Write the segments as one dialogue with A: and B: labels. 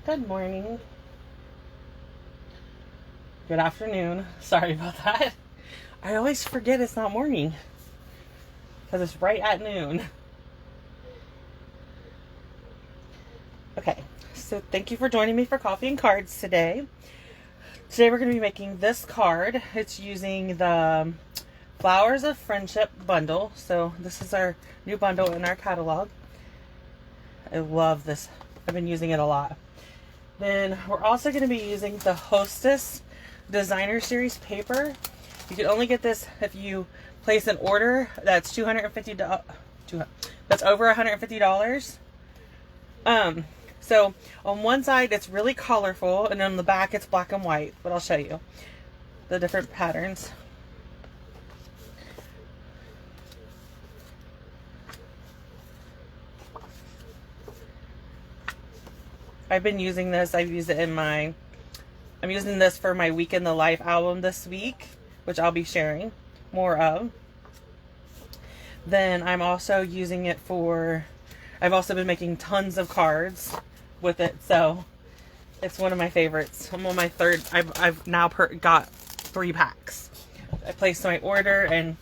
A: Good morning. Good afternoon. Sorry about that. I always forget it's not morning because it's right at noon. Okay, so thank you for joining me for coffee and cards today. Today we're going to be making this card. It's using the Flowers of Friendship bundle. So this is our new bundle in our catalog. I love this. I've been using it a lot. Then we're also going to be using the Hostess Designer Series paper. You can only get this if you place an order that's $250. That's over $150. So on one side it's really colorful, and on the back it's black and white. But I'll show you the different patterns. I've been using this. I've used it in my, I'm using this for my Week in the Life album this week, which I'll be sharing more of. Then I'm also using it for, I've also been making tons of cards with it. So it's one of my favorites. I'm on my third, I've now got 3 packs. I placed my order and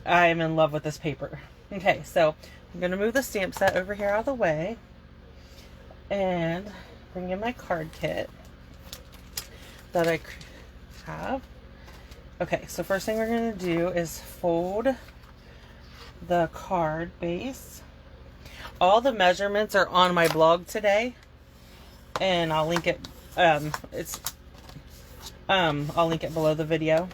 A: I'm in love with this paper. Okay, so I'm going to move the stamp set over here out of the way and bring in my card kit that I have. Okay, so first thing we're going to do is fold the card base. All the measurements are on my blog today, and I'll link it. I'll link it below the video.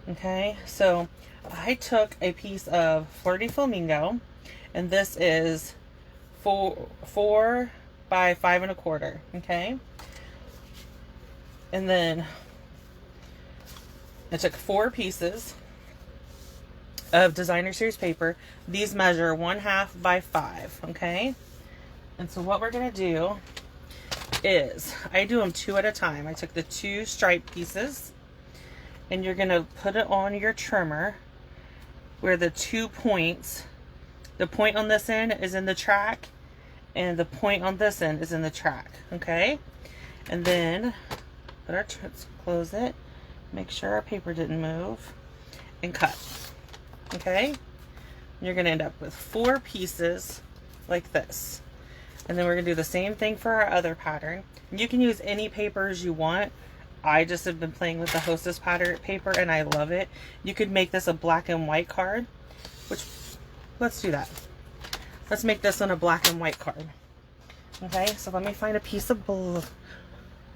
A: Okay, so I took a piece of Flirty Flamingo, and this is 4 by 5 1/4. Okay, and then I took 4 pieces of Designer Series paper. These measure 1/2 by 5. Okay, and so what we're gonna do is I do them 2 at a time. I took the 2 stripe pieces, and you're gonna put it on your trimmer where the 2 points, the point on this end is in the track and the point on this end is in the track. Okay, and then let's close it, make sure our paper didn't move, and cut. Okay, you're gonna end up with 4 pieces like this. And then we're gonna do the same thing for our other pattern. You can use any papers you want. I just have been playing with the Hostess paper and I love it. You could make this a black and white card, which, let's do that. Let's make this on a black and white card. Okay, so let me find a piece of blue.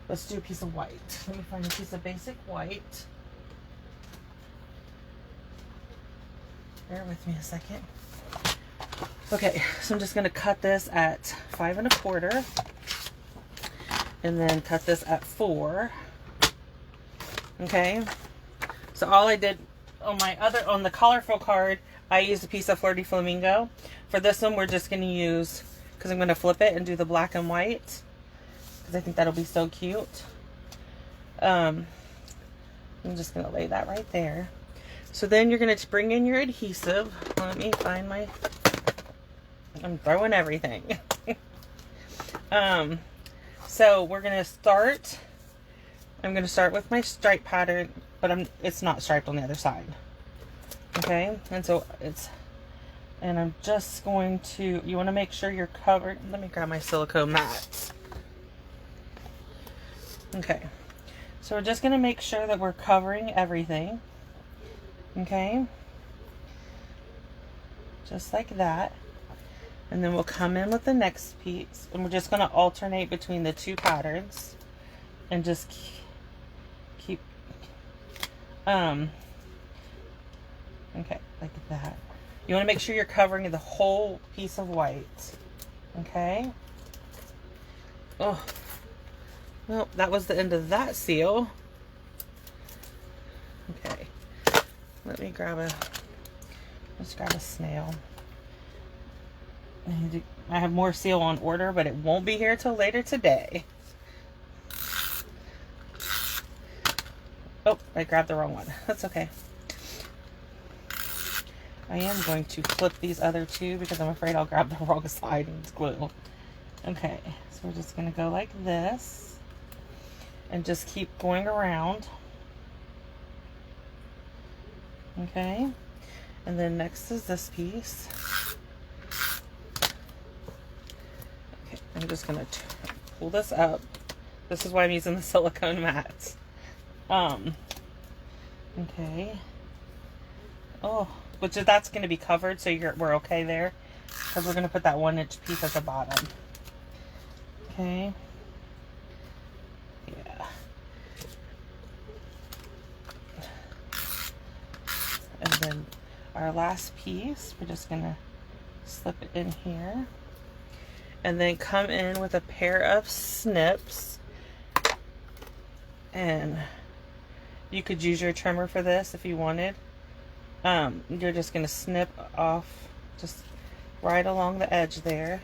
A: Let's do a piece of white. Let me find a piece of basic white. Bear with me a second. Okay, so I'm just going to cut this at 5 1/4, and then cut this at 4. Okay, so all I did on my other, on the colorful card, I used a piece of Flirty Flamingo. For this one, we're just going to use, because I'm going to flip it and do the black and white, because I think that'll be so cute. I'm just going to lay that right there. So then you're going to bring in your adhesive. Let me find my, I'm throwing everything. So we're going to start, I'm going to start with my stripe pattern, but it's not striped on the other side. Okay, and so and I'm just going to, you want to make sure you're covered. Let me grab my silicone mat. Okay, so we're just going to make sure that we're covering everything. Okay, just like that. And then we'll come in with the next piece, and we're just going to alternate between the 2 patterns and just keep okay, like that. You want to make sure you're covering the whole piece of white. Okay. Oh, well, that was the end of that seal. Okay, let me let's grab a snail. I have more seal on order, but it won't be here till later today. Oh, I grabbed the wrong one. That's okay. I am going to flip these other 2 because I'm afraid I'll grab the wrong side and glue. Okay, so we're just gonna go like this and just keep going around. Okay, and then next is this piece. Okay, I'm just gonna pull this up. This is why I'm using the silicone mats. Okay. Oh, which that's going to be covered, so we're okay there, because we're going to put that 1-inch piece at the bottom. Okay. Yeah. And then our last piece, we're just going to slip it in here, and then come in with a pair of snips. And you could use your trimmer for this if you wanted. You're just going to snip off just right along the edge there.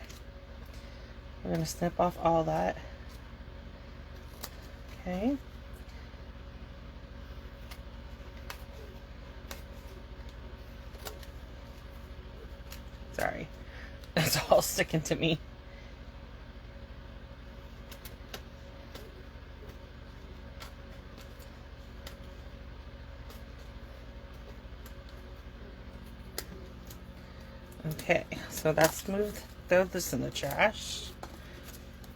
A: We're going to snip off all that. Okay. Sorry. It's all sticking to me. Okay, so that's moved. Throw this in the trash.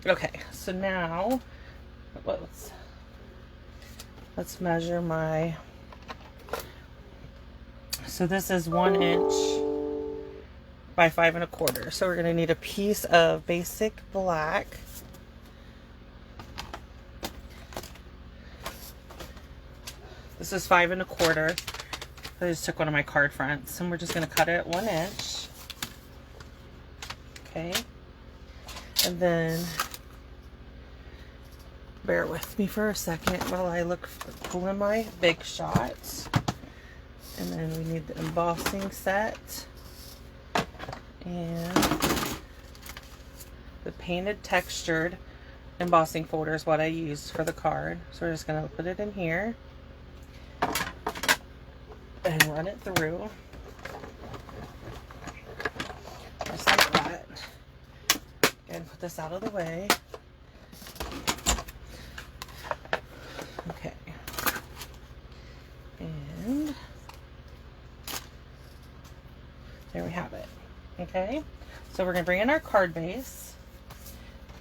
A: Okay, so now let's measure my. So this is 1 inch by 5 1/4. So we're gonna need a piece of basic black. This is 5 1/4. I just took one of my card fronts, and we're just gonna cut it at 1 inch. Okay, and then bear with me for a second while I pull in my big shots. And then we need the embossing set and the painted textured embossing folder is what I used for the card. So we're just gonna put it in here and run it through. Just like that. And put this out of the way. Okay. And there we have it. Okay. So we're going to bring in our card base.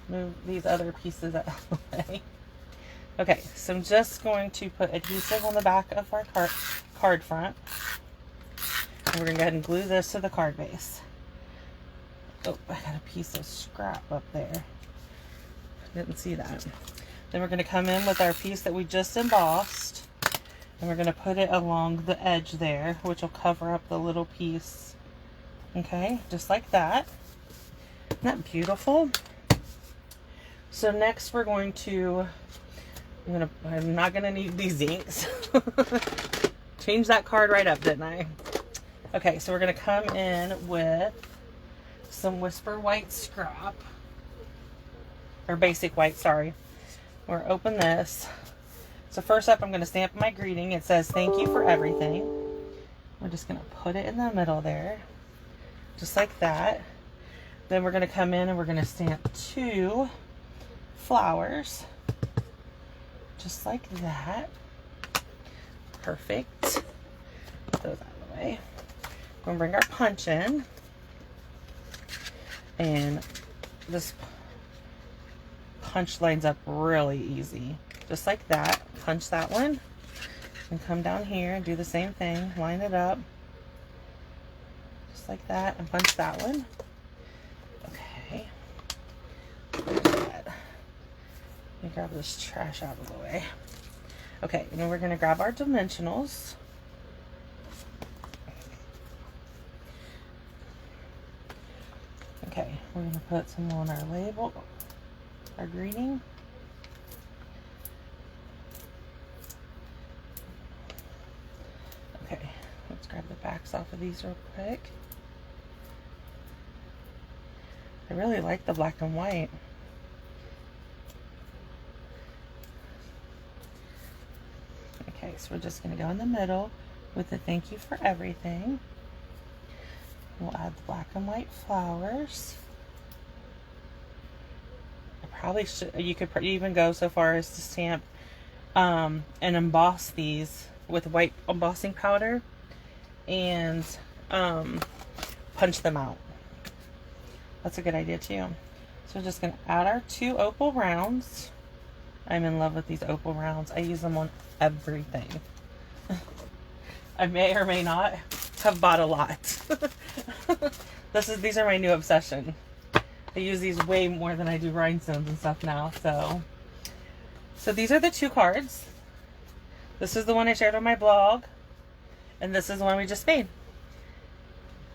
A: Move these other pieces out of the way. Okay. So I'm just going to put adhesive on the back of our card front. And we're going to go ahead and glue this to the card base. Oh, I got a piece of scrap up there. Didn't see that. Then we're going to come in with our piece that we just embossed, and we're going to put it along the edge there, which will cover up the little piece. Okay, just like that. Isn't that beautiful? So next we're going to, I'm not going to need these inks. Change that card right up, didn't I? Okay, so we're going to come in with some Whisper White scrap, or basic white, sorry. We're open this. So first up, I'm going to stamp my greeting. It says, "Thank you for everything." We're just going to put it in the middle there, just like that. Then we're going to come in and we're going to stamp 2 flowers, just like that. Perfect. Put those out of the way. We're going to bring our punch in. And this punch lines up really easy. Just like that. Punch that one. And come down here and do the same thing. Line it up. Just like that. And punch that one. Okay. Let me grab this trash out of the way. Okay, and then we're going to grab our dimensionals. Okay, we're going to put some on our label, our greeting. Okay, let's grab the backs off of these real quick. I really like the black and white. Okay, so we're just going to go in the middle with the "Thank you for everything." We'll add the black and white flowers. probably should, you could even go so far as to stamp and emboss these with white embossing powder and punch them out. That's a good idea too. So we're just going to add our 2 opal rounds. I'm in love with these opal rounds. I use them on everything. I may or may not have bought a lot. These are my new obsession. I use these way more than I do rhinestones and stuff now. So these are the 2 cards. This is the one I shared on my blog, and this is the one we just made.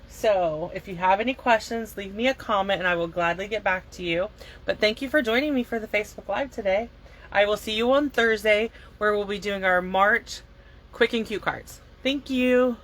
A: So if you have any questions, leave me a comment and I will gladly get back to you. But thank you for joining me for the Facebook Live today. I will see you on Thursday, where we'll be doing our March quick and cute cards. Thank you.